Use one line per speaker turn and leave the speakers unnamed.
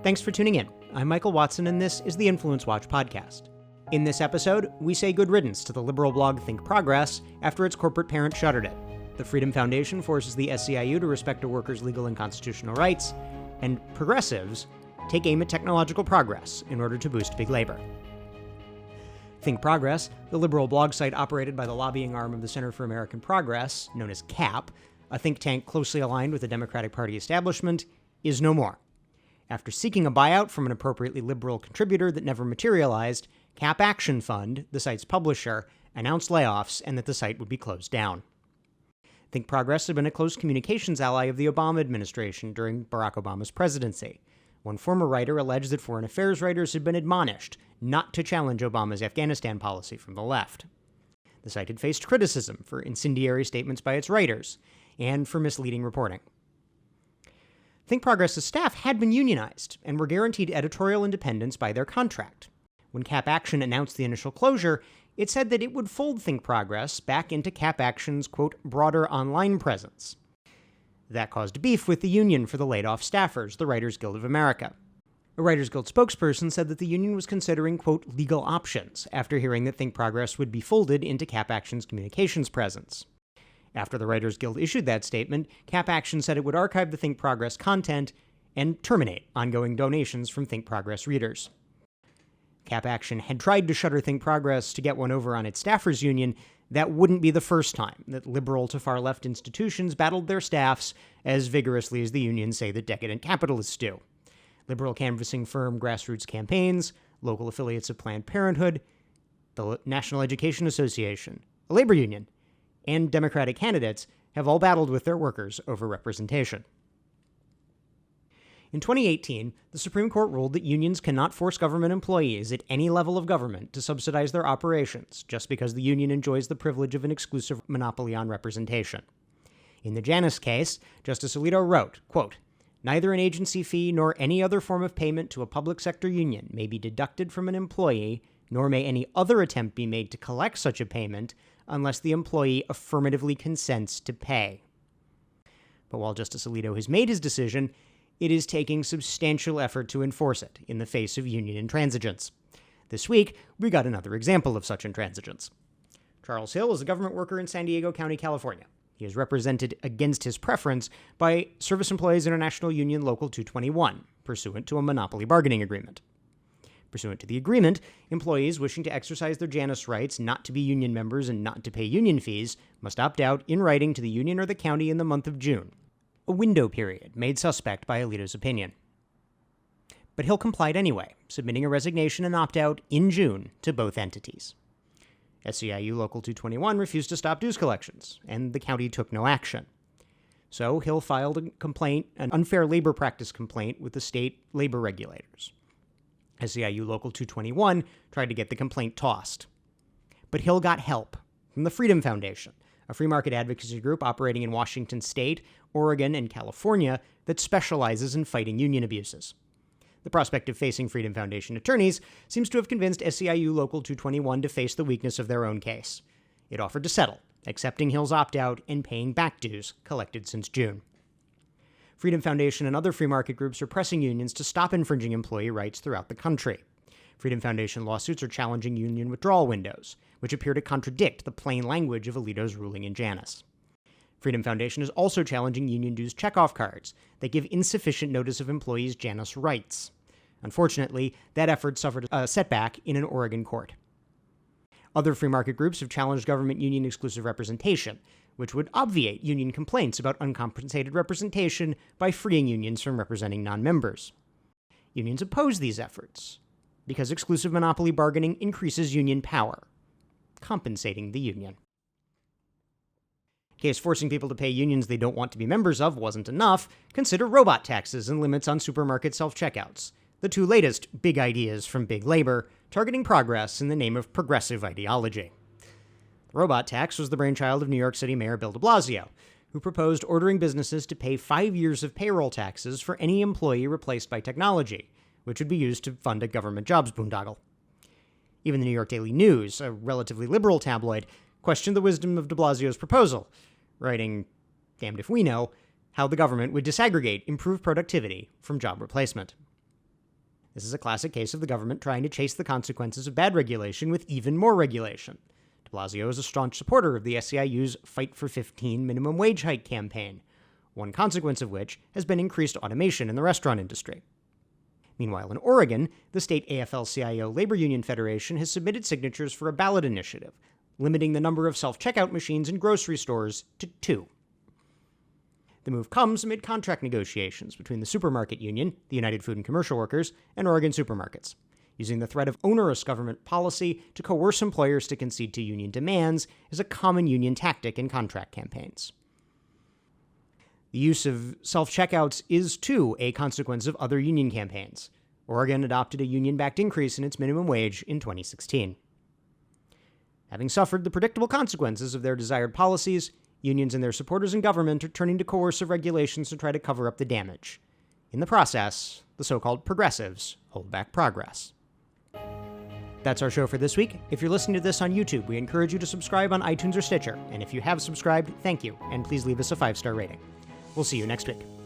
Thanks for tuning in. I'm Michael Watson, and this is the InfluenceWatch podcast. In this episode, we say good riddance to the liberal blog ThinkProgress after its corporate parent shuttered it. The Freedom Foundation forces the SEIU to respect a worker's legal and constitutional rights, and progressives take aim at technological progress in order to boost big labor. ThinkProgress, the liberal blog site operated by the lobbying arm of the Center for American Progress, known as CAP, a think tank closely aligned with the Democratic Party establishment, is no more. After seeking a buyout from an appropriately liberal contributor that never materialized, CAP Action Fund, the site's publisher, announced layoffs and that the site would be closed down. ThinkProgress had been a close communications ally of the Obama administration during Barack Obama's presidency. One former writer alleged that foreign affairs writers had been admonished not to challenge Obama's Afghanistan policy from the left. The site had faced criticism for incendiary statements by its writers and for misleading reporting. ThinkProgress's staff had been unionized and were guaranteed editorial independence by their contract. When Cap Action announced the initial closure, it said that it would fold ThinkProgress back into Cap Action's, quote, broader online presence. That caused beef with the union for the laid-off staffers, the Writers Guild of America. A Writers Guild spokesperson said that the union was considering, quote, legal options after hearing that ThinkProgress would be folded into Cap Action's communications presence. After the Writers Guild issued that statement, Cap Action said it would archive the ThinkProgress content and terminate ongoing donations from ThinkProgress readers. Cap Action had tried to shutter ThinkProgress to get one over on its staffers union. That wouldn't be the first time that liberal to far-left institutions battled their staffs as vigorously as the unions say that decadent capitalists do. Liberal canvassing firm Grassroots Campaigns, local affiliates of Planned Parenthood, the National Education Association, a labor union, and Democratic candidates have all battled with their workers over representation. In 2018, the Supreme Court ruled that unions cannot force government employees at any level of government to subsidize their operations just because the union enjoys the privilege of an exclusive monopoly on representation. In the Janus case, Justice Alito wrote, quote, neither an agency fee nor any other form of payment to a public sector union may be deducted from an employee, nor may any other attempt be made to collect such a payment unless the employee affirmatively consents to pay. But while Justice Alito has made his decision, it is taking substantial effort to enforce it in the face of union intransigence. This week, we got another example of such intransigence. Charles Hill is a government worker in San Diego County, California. He is represented against his preference by Service Employees International Union Local 221, pursuant to a monopoly bargaining agreement. Pursuant to the agreement, employees wishing to exercise their Janus rights not to be union members and not to pay union fees must opt out in writing to the union or the county in the month of June, a window period made suspect by Alito's opinion. But Hill complied anyway, submitting a resignation and opt-out in June to both entities. SEIU Local 221 refused to stop dues collections, and the county took no action. So Hill filed a complaint, an unfair labor practice complaint, with the state labor regulators. SEIU Local 221 tried to get the complaint tossed. But Hill got help from the Freedom Foundation, a free market advocacy group operating in Washington State, Oregon, and California that specializes in fighting union abuses. The prospect of facing Freedom Foundation attorneys seems to have convinced SEIU Local 221 to face the weakness of their own case. It offered to settle, accepting Hill's opt-out and paying back dues collected since June. Freedom Foundation and other free market groups are pressing unions to stop infringing employee rights throughout the country. Freedom Foundation lawsuits are challenging union withdrawal windows, which appear to contradict the plain language of Alito's ruling in Janus. Freedom Foundation is also challenging union dues checkoff cards that give insufficient notice of employees' Janus rights. Unfortunately, that effort suffered a setback in an Oregon court. Other free market groups have challenged government union exclusive representation, which would obviate union complaints about uncompensated representation by freeing unions from representing non-members. Unions oppose these efforts because exclusive monopoly bargaining increases union power, compensating the union. In case forcing people to pay unions they don't want to be members of wasn't enough, consider robot taxes and limits on supermarket self-checkouts, the two latest big ideas from big labor, targeting progress in the name of progressive ideology. The robot tax was the brainchild of New York City Mayor Bill de Blasio, who proposed ordering businesses to pay 5 years of payroll taxes for any employee replaced by technology, which would be used to fund a government jobs boondoggle. Even the New York Daily News, a relatively liberal tabloid, questioned the wisdom of de Blasio's proposal, writing, damned if we know, how the government would disaggregate improved productivity from job replacement. This is a classic case of the government trying to chase the consequences of bad regulation with even more regulation. De Blasio is a staunch supporter of the SEIU's Fight for 15 minimum wage hike campaign, one consequence of which has been increased automation in the restaurant industry. Meanwhile, in Oregon, the state AFL-CIO Labor Union Federation has submitted signatures for a ballot initiative, limiting the number of self-checkout machines in grocery stores to 2. The move comes amid contract negotiations between the supermarket union, the United Food and Commercial Workers, and Oregon supermarkets. Using the threat of onerous government policy to coerce employers to concede to union demands is a common union tactic in contract campaigns. The use of self-checkouts is, too, a consequence of other union campaigns. Oregon adopted a union-backed increase in its minimum wage in 2016. Having suffered the predictable consequences of their desired policies, unions and their supporters in government are turning to coercive regulations to try to cover up the damage. In the process, the so-called progressives hold back progress. That's our show for this week. If you're listening to this on YouTube, we encourage you to subscribe on iTunes or Stitcher. And if you have subscribed, thank you, and please leave us a 5-star rating. We'll see you next week.